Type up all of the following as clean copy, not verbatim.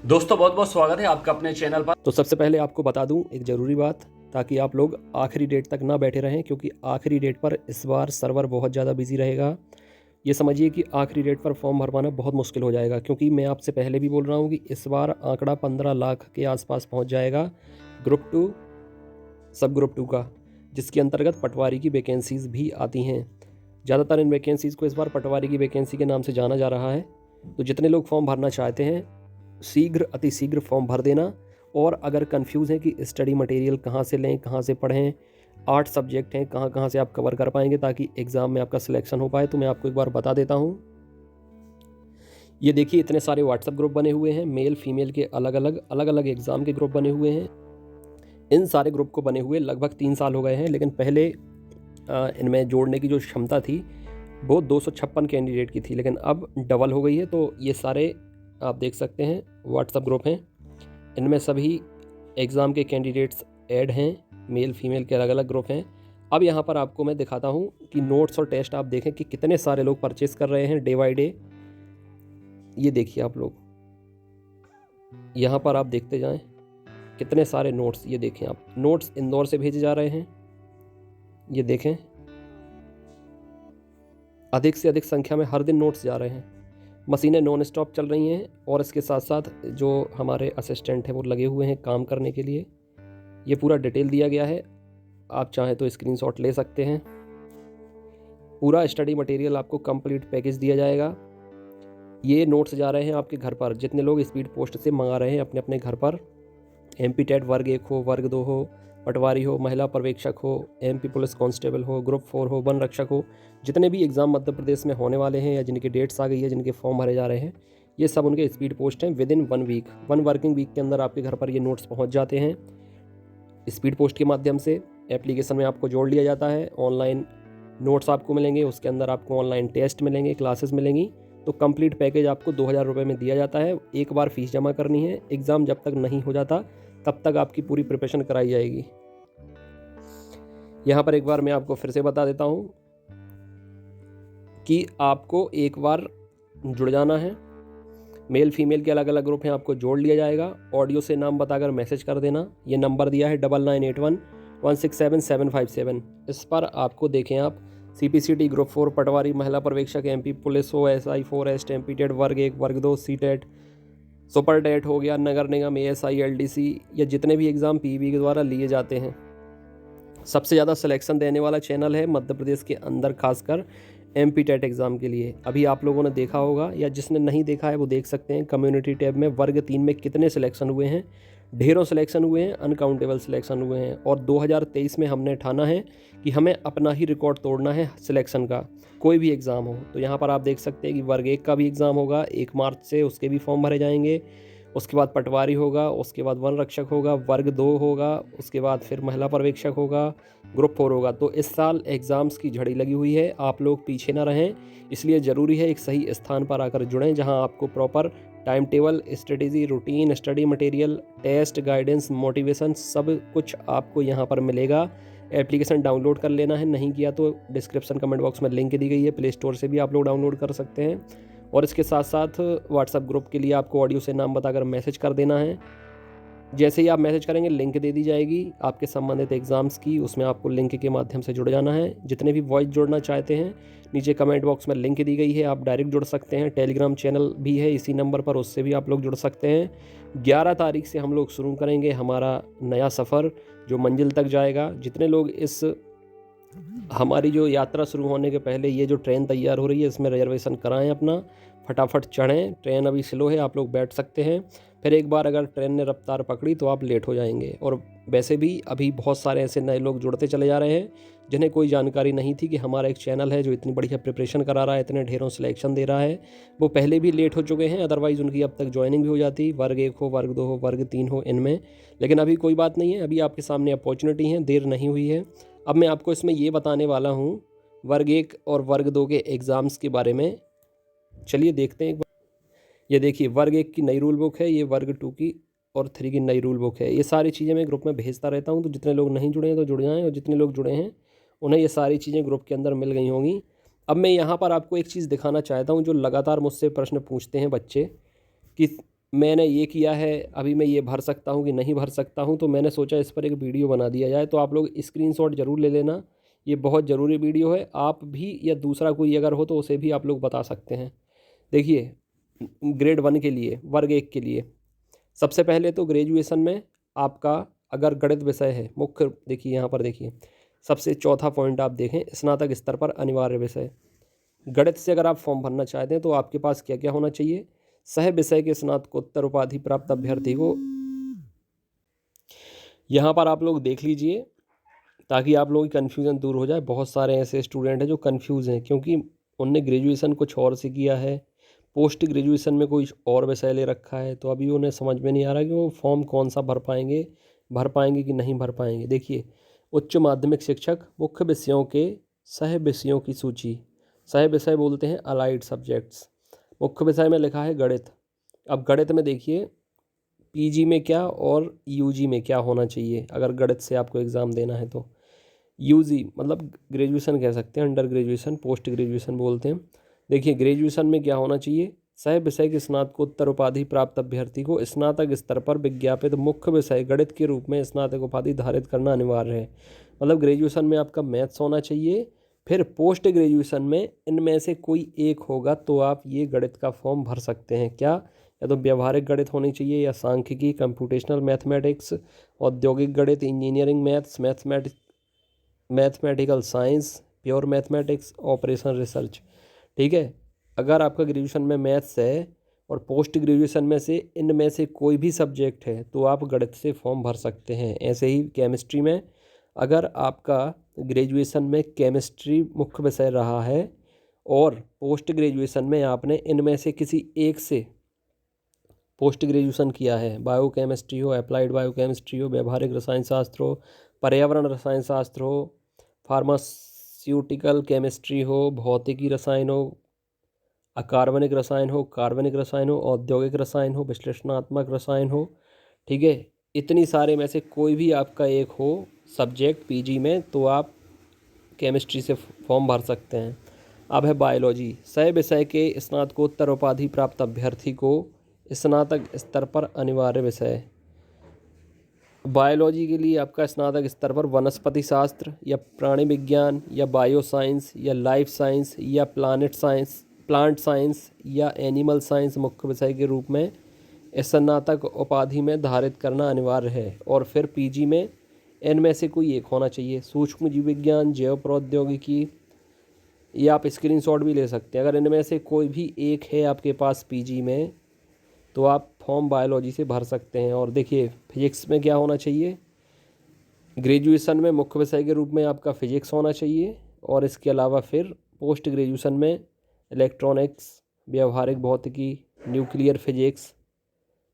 दोस्तों बहुत बहुत स्वागत है आपका अपने चैनल पर। तो सबसे पहले आपको बता दूं एक ज़रूरी बात, ताकि आप लोग आखिरी डेट तक ना बैठे रहें, क्योंकि आखिरी डेट पर इस बार सर्वर बहुत ज़्यादा बिजी रहेगा। ये समझिए कि आखिरी डेट पर फॉर्म भरवाना बहुत मुश्किल हो जाएगा, क्योंकि मैं आपसे पहले भी बोल रहा हूँ कि इस बार आंकड़ा 15 लाख के आसपास पहुँच जाएगा ग्रुप 2 सब ग्रुप 2 का, जिसके अंतर्गत पटवारी की वैकेंसीज़ भी आती हैं। ज़्यादातर इन वैकेंसीज़ को इस बार पटवारी की वैकेंसी के नाम से जाना जा रहा है। तो जितने लोग फॉर्म भरना चाहते हैं शीघ्र अतिशीघ्र फॉर्म भर देना। और अगर कंफ्यूज हैं कि स्टडी मटेरियल कहाँ से लें, कहाँ से पढ़ें, 8 सब्जेक्ट हैं, कहाँ कहाँ से आप कवर कर पाएंगे ताकि एग्ज़ाम में आपका सिलेक्शन हो पाए, तो मैं आपको एक बार बता देता हूँ। ये देखिए इतने सारे व्हाट्सएप ग्रुप बने हुए हैं, मेल फीमेल के अलग अलग एग्ज़ाम के ग्रुप बने हुए हैं। इन सारे ग्रुप को बने हुए लगभग 3 साल हो गए हैं, लेकिन पहले इनमें जोड़ने की जो क्षमता थी वो 256 कैंडिडेट की थी, लेकिन अब डबल हो गई है। तो ये सारे आप देख सकते हैं व्हाट्सएप ग्रुप हैं, इनमें सभी एग्ज़ाम के कैंडिडेट्स ऐड हैं, मेल फीमेल के अलग अलग ग्रुप हैं। अब यहाँ पर आपको मैं दिखाता हूँ कि नोट्स और टेस्ट आप देखें कि कितने सारे लोग परचेस कर रहे हैं डे बाई डे। ये देखिए आप लोग यहाँ पर आप देखते जाएं कितने सारे नोट्स, ये देखें आप, नोट्स इंदौर से भेजे जा रहे हैं। ये देखें अधिक से अधिक संख्या में हर दिन नोट्स जा रहे हैं। मशीनें नॉन स्टॉप चल रही हैं और इसके साथ साथ जो हमारे असिस्टेंट हैं वो लगे हुए हैं काम करने के लिए। ये पूरा डिटेल दिया गया है, आप चाहें तो स्क्रीनशॉट ले सकते हैं। पूरा स्टडी मटेरियल आपको कंप्लीट पैकेज दिया जाएगा। ये नोट्स जा रहे हैं आपके घर पर, जितने लोग स्पीड पोस्ट से मंगा रहे हैं अपने अपने घर पर। MP टेट वर्ग 1 हो, वर्ग 2 हो, पटवारी हो, महिला पर्यवेक्षक हो, MP पुलिस कांस्टेबल हो, ग्रुप 4 हो, वन रक्षक हो, जितने भी एग्ज़ाम मध्य प्रदेश में होने वाले हैं या जिनकी डेट्स आ गई है, जिनके फॉर्म भरे जा रहे हैं, ये सब उनके स्पीड पोस्ट हैं। Within 1 week, 1 working week के अंदर आपके घर पर ये नोट्स पहुंच जाते हैं। स्पीड पोस्ट के माध्यम से एप्लीकेशन में आपको जोड़ लिया जाता है, ऑनलाइन नोट्स आपको मिलेंगे, उसके अंदर आपको ऑनलाइन टेस्ट मिलेंगे, क्लासेस मिलेंगी। तो कंप्लीट पैकेज आपको 2000 रुपये में दिया जाता है। एक बार फीस जमा करनी है, एग्ज़ाम जब तक नहीं हो जाता तब तक आपकी पूरी प्रिपरेशन कराई जाएगी। यहाँ पर एक बार मैं आपको फिर से बता देता हूँ कि आपको एक बार जुड़ जाना है। मेल फीमेल के अलग अलग ग्रुप हैं, आपको जोड़ लिया जाएगा। ऑडियो से नाम बताकर मैसेज कर देना। ये नंबर दिया है 9981167757। इस पर आपको देखें आप CPCT ग्रुप 4 पटवारी, महिला पर्यवेक्षक, MP पुलिस हो, SI 4 MP टेट वर्ग 1 वर्ग 2, C टेट, सुपर टेट हो गया, नगर निगम, ASI LDC, या जितने भी एग्ज़ाम PEB के द्वारा लिए जाते हैं। सबसे ज़्यादा सिलेक्शन देने वाला चैनल है मध्य प्रदेश के अंदर, खासकर MP टेट एग्ज़ाम के लिए। अभी आप लोगों ने देखा होगा या जिसने नहीं देखा है वो देख सकते हैं, कम्युनिटी टैब में वर्ग 3 में कितने सिलेक्शन हुए हैं। ढेरों सिलेक्शन हुए हैं, अनकाउंटेबल सिलेक्शन हुए हैं। और 2023 में हमने ठाना है कि हमें अपना ही रिकॉर्ड तोड़ना है सिलेक्शन का, कोई भी एग्ज़ाम हो। तो यहाँ पर आप देख सकते हैं कि वर्ग 1 का भी एग्ज़ाम होगा 1 मार्च से, उसके भी फॉर्म भरे जाएंगे। उसके बाद पटवारी होगा, उसके बाद वन रक्षक होगा, वर्ग 2 होगा, उसके बाद फिर महिला पर्यवेक्षक होगा, ग्रुप 4 होगा। तो इस साल एग्ज़ाम्स की झड़ी लगी हुई है, आप लोग पीछे ना रहें। इसलिए ज़रूरी है एक सही स्थान पर आकर जुड़ें, जहां आपको proper time table, strategy, routine, study material, test, guidance, motivation सब कुछ आपको यहां पर मिलेगा। एप्लीकेशन डाउनलोड कर लेना है, नहीं किया तो डिस्क्रिप्शन कमेंट बॉक्स में लिंक दी गई है, प्ले स्टोर से भी आप लोग डाउनलोड कर सकते हैं। और इसके साथ साथ व्हाट्सएप ग्रुप के लिए आपको ऑडियो से नाम बताकर मैसेज कर देना है। जैसे ही आप मैसेज करेंगे लिंक दे दी जाएगी आपके संबंधित एग्ज़ाम्स की, उसमें आपको लिंक के माध्यम से जुड़ जाना है। जितने भी वॉइस जोड़ना चाहते हैं नीचे कमेंट बॉक्स में लिंक दी गई है, आप डायरेक्ट जुड़ सकते हैं। टेलीग्राम चैनल भी है इसी नंबर पर, उससे भी आप लोग जुड़ सकते हैं। 11 तारीख से हम लोग शुरू करेंगे हमारा नया सफ़र जो मंजिल तक जाएगा। जितने लोग इस हमारी जो यात्रा शुरू होने के पहले ये जो ट्रेन तैयार हो रही है इसमें रिजर्वेशन कराएं अपना, फटाफट चढ़ें। ट्रेन अभी स्लो है, आप लोग बैठ सकते हैं, फिर एक बार अगर ट्रेन ने रफ्तार पकड़ी तो आप लेट हो जाएंगे। और वैसे भी अभी बहुत सारे ऐसे नए लोग जुड़ते चले जा रहे हैं जिन्हें कोई जानकारी नहीं थी कि हमारा एक चैनल है जो इतनी बढ़िया प्रिपरेशन करा रहा है, इतने ढेरों सिलेक्शन दे रहा है। वो पहले भी लेट हो चुके हैं, अदरवाइज़ उनकी अब तक ज्वाइनिंग भी हो जाती, वर्ग 1 हो, वर्ग 2 हो, वर्ग 3 हो इनमें। लेकिन अभी कोई बात नहीं है, अभी आपके सामने अपॉर्चुनिटी है, देर नहीं हुई है। अब मैं आपको इसमें ये बताने वाला हूँ वर्ग 1 और वर्ग 2 के एग्ज़ाम्स के बारे में। चलिए देखते हैं एक बार। ये देखिए वर्ग 1 की नई रूल बुक है, ये वर्ग 2 की और 3 की नई रूल बुक है। ये सारी चीज़ें मैं ग्रुप में भेजता रहता हूँ, तो जितने लोग नहीं जुड़े हैं तो जुड़ जाएँ, और जितने लोग जुड़े हैं उन्हें ये सारी चीज़ें ग्रुप के अंदर मिल गई होंगी। अब मैं यहाँ पर आपको एक चीज़ दिखाना चाहता हूँ जो लगातार मुझसे प्रश्न पूछते हैं बच्चे कि मैंने ये किया है, अभी मैं ये भर सकता हूँ कि नहीं भर सकता हूँ, तो मैंने सोचा इस पर एक वीडियो बना दिया जाए। तो आप लोग स्क्रीनशॉट ज़रूर ले लेना, ये बहुत ज़रूरी वीडियो है। आप भी या दूसरा कोई अगर हो तो उसे भी आप लोग बता सकते हैं। देखिए, ग्रेड 1 के लिए, वर्ग 1 के लिए सबसे पहले तो ग्रेजुएशन में आपका अगर गणित विषय है मुख्य, देखिए यहाँ पर देखिए सबसे चौथा पॉइंट आप देखें, स्नातक स्तर पर अनिवार्य विषय गणित से अगर आप फॉर्म भरना चाहते हैं तो आपके पास क्या क्या होना चाहिए। सह विषय के स्नातकोत्तर उपाधि प्राप्त अभ्यर्थी को, यहाँ पर आप लोग देख लीजिए ताकि आप लोगों की कन्फ्यूज़न दूर हो जाए। बहुत सारे ऐसे स्टूडेंट हैं जो कन्फ्यूज़ हैं क्योंकि उनने ग्रेजुएशन कुछ और से किया है, पोस्ट ग्रेजुएशन में कोई और विषय ले रखा है, तो अभी उन्हें समझ में नहीं आ रहा कि वो फॉर्म कौन सा भर पाएंगे कि नहीं भर पाएंगे। देखिए, उच्च माध्यमिक शिक्षक मुख्य विषयों के सह विषयों की सूची, सह विषय बोलते हैं अलाइड सब्जेक्ट्स। मुख्य विषय में लिखा है गणित। अब गणित में देखिए पीजी में क्या और यूजी में क्या होना चाहिए अगर गणित से आपको एग्ज़ाम देना है तो। यूजी मतलब ग्रेजुएशन कह सकते हैं, अंडर ग्रेजुएशन, पोस्ट ग्रेजुएशन बोलते हैं। देखिए ग्रेजुएशन में क्या होना चाहिए, सह विषय के स्नातकोत्तर उपाधि प्राप्त अभ्यर्थी को स्नातक स्तर पर विज्ञापित मुख्य विषय गणित के रूप में स्नातक उपाधि धारित करना अनिवार्य है। मतलब ग्रेजुएशन में आपका मैथ्स होना चाहिए, फिर पोस्ट ग्रेजुएशन में इनमें से कोई एक होगा तो आप ये गणित का फॉर्म भर सकते हैं। क्या, या तो व्यवहारिक गणित होनी चाहिए, या सांख्यिकी, कंप्यूटेशनल मैथमेटिक्स, औद्योगिक गणित, engineering maths, mathematical science, pure mathematics, operation research. ठीक है, अगर आपका ग्रेजुएशन में मैथ्स है और पोस्ट ग्रेजुएशन में से इनमें से कोई भी सब्जेक्ट है तो आप गणित से फॉर्म भर सकते हैं। ऐसे ही केमिस्ट्री में अगर आपका ग्रेजुएशन में केमिस्ट्री मुख्य विषय रहा है और पोस्ट ग्रेजुएशन में आपने इनमें से किसी एक से पोस्ट ग्रेजुएशन किया है, बायोकेमिस्ट्री हो, अप्लाइड बायोकेमिस्ट्री हो, व्यवहारिक रसायन शास्त्र हो, पर्यावरण रसायन शास्त्र हो, फार्मास्यूटिकल केमिस्ट्री हो, भौतिकी रसायन हो, अकार्बनिक रसायन हो, कार्बनिक रसायन हो, औद्योगिक रसायन हो, विश्लेषणात्मक रसायन हो, ठीक है, इतनी सारे में से कोई भी आपका एक हो सब्जेक्ट पीजी में तो आप केमिस्ट्री से फॉर्म भर सकते हैं। अब है बायोलॉजी, सह विषय के स्नातकोत्तर उपाधि प्राप्त अभ्यर्थी को स्नातक स्तर पर अनिवार्य विषय। बायोलॉजी के लिए आपका स्नातक स्तर पर वनस्पति शास्त्र या प्राणी विज्ञान या बायो साइंस या लाइफ साइंस या प्लांट साइंस या एनिमल साइंस मुख्य विषय के रूप में स्नातक उपाधि में धारित करना अनिवार्य है। और फिर पीजी में इनमें से कोई एक होना चाहिए, सूक्ष्म जीव विज्ञान, जैव प्रौद्योगिकी, या आप स्क्रीनशॉट भी ले सकते हैं। अगर इनमें से कोई भी एक है आपके पास पीजी में तो आप फॉर्म बायोलॉजी से भर सकते हैं। और देखिए फिजिक्स में क्या होना चाहिए, ग्रेजुएशन में मुख्य विषय के रूप में आपका फिजिक्स होना चाहिए, और इसके अलावा फिर पोस्ट ग्रेजुएशन में इलेक्ट्रॉनिक्स, व्यवहारिक भौतिकी, न्यूक्लियर फिजिक्स,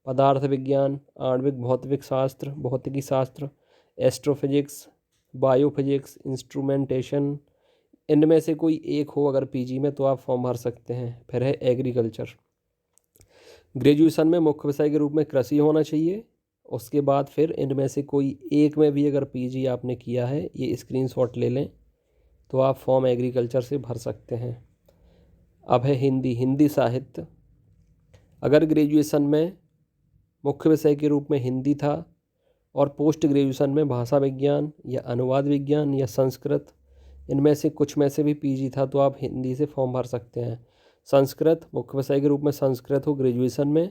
पदार्थ विज्ञान, आणविक भौतिक शास्त्र, भौतिकी शास्त्र, एस्ट्रोफिजिक्स, बायोफिजिक्स, इंस्ट्रूमेंटेशन, इनमें से कोई एक हो अगर पीजी में तो आप फॉर्म भर सकते हैं। फिर है एग्रीकल्चर, ग्रेजुएशन में मुख्य विषय के रूप में कृषि होना चाहिए। उसके बाद फिर इनमें से कोई एक में भी अगर पीजी आपने किया है, ये स्क्रीनशॉट ले लें तो आप फॉर्म एग्रीकल्चर से भर सकते हैं। अब है हिंदी साहित्य, अगर ग्रेजुएशन में मुख्य विषय के रूप में हिंदी था और पोस्ट ग्रेजुएशन में भाषा विज्ञान या अनुवाद विज्ञान या संस्कृत, इनमें से कुछ में से भी पीजी था तो आप हिंदी से फॉर्म भर सकते हैं। संस्कृत मुख्य विषय के रूप में संस्कृत हो ग्रेजुएशन में,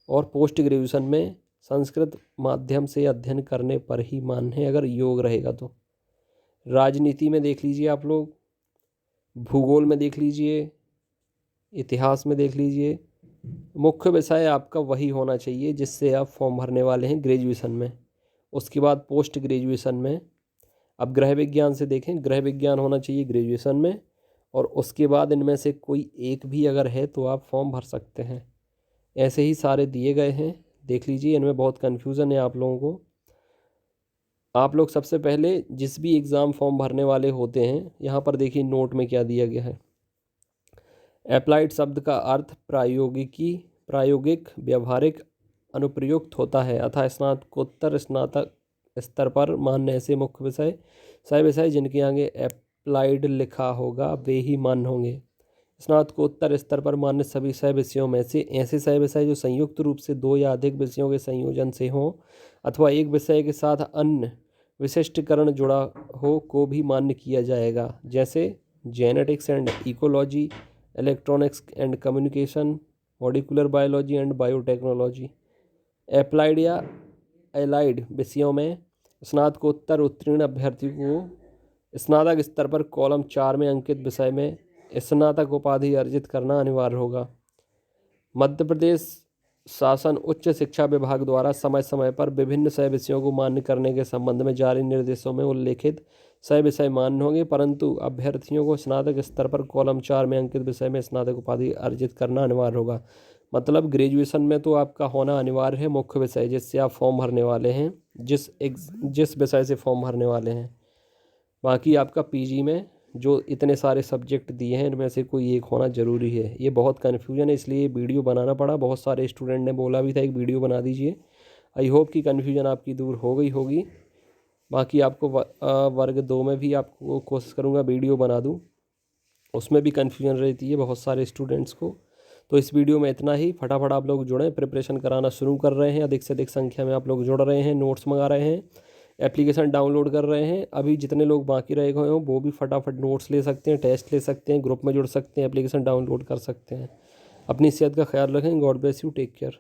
और पोस्ट ग्रेजुएशन में संस्कृत माध्यम से अध्ययन करने पर ही मान्य है अगर योग रहेगा तो। राजनीति में देख लीजिए आप लोग, भूगोल में देख लीजिए, इतिहास में देख लीजिए, मुख्य विषय आपका वही होना चाहिए जिससे आप फॉर्म भरने वाले हैं ग्रेजुएशन में। उसके बाद पोस्ट ग्रेजुएशन में अब गृह विज्ञान से देखें, गृह विज्ञान होना चाहिए ग्रेजुएशन में, और उसके बाद इनमें से कोई एक भी अगर है तो आप फॉर्म भर सकते हैं। ऐसे ही सारे दिए गए हैं, देख लीजिए, इनमें बहुत कन्फ्यूज़न है आप लोगों को। आप लोग सबसे पहले जिस भी एग्ज़ाम फॉर्म भरने वाले होते हैं, यहाँ पर देखिए नोट में क्या दिया गया है। अप्लाइड शब्द का अर्थ प्रायोगिक, व्यवहारिक, अनुप्रयुक्त होता है, अतः स्नातकोत्तर स्नातक स्तर पर मान्य ऐसे मुख्य विषय, सह विषय जिनके आगे अप्लाइड लिखा होगा वे ही मान्य होंगे। स्नातकोत्तर स्तर पर मान्य सभी सह विषयों में से ऐसे सह विषय जो संयुक्त रूप से 2 या अधिक विषयों के संयोजन से हों अथवा एक विषय के साथ अन्य विशिष्टीकरण जुड़ा हो को भी मान्य किया जाएगा, जैसे genetics and ecology, electronics and communication, molecular biology and biotechnology. Applied या एलाइड विषयों में स्नातकोत्तर उत्तीर्ण अभ्यर्थी को स्नातक स्तर पर कॉलम 4 में अंकित विषय में स्नातक उपाधि अर्जित करना अनिवार्य होगा। मध्य प्रदेश शासन उच्च शिक्षा विभाग द्वारा समय समय पर विभिन्न सह विषयों को मान्य करने के संबंध में जारी निर्देशों में उल्लेखित सह विषय मान्य होंगे, परंतु अभ्यर्थियों को स्नातक स्तर पर कॉलम 4 में अंकित विषय में स्नातक उपाधि अर्जित करना अनिवार्य होगा। मतलब ग्रेजुएशन में तो आपका होना अनिवार्य है मुख्य विषय जिससे आप फॉर्म भरने वाले हैं, जिस विषय से फॉर्म भरने वाले हैं। बाकी आपका पीजी में जो इतने सारे सब्जेक्ट दिए हैं इनमें से कोई एक होना ज़रूरी है। ये बहुत कन्फ्यूजन है, इसलिए वीडियो बनाना पड़ा। बहुत सारे स्टूडेंट ने बोला भी था एक वीडियो बना दीजिए। आई होप कि कन्फ्यूजन आपकी दूर हो गई होगी। बाकी आपको वर्ग 2 में भी आपको कोशिश करूँगा वीडियो बना दूँ, उसमें भी कन्फ्यूजन रहती है बहुत सारे स्टूडेंट्स को। तो इस वीडियो में इतना ही। फटाफट आप लोग जुड़ें, प्रिपरेशन कराना शुरू कर रहे हैं। अधिक से अधिक संख्या में आप लोग जुड़ रहे हैं, नोट्स मंगा रहे हैं, एप्लीकेशन डाउनलोड कर रहे हैं। अभी जितने लोग बाकी रह गए हों वो भी फटाफट नोट्स ले सकते हैं, टेस्ट ले सकते हैं, ग्रुप में जुड़ सकते हैं, एप्लीकेशन डाउनलोड कर सकते हैं। अपनी सेहत का ख्याल रखें। God bless you, take care.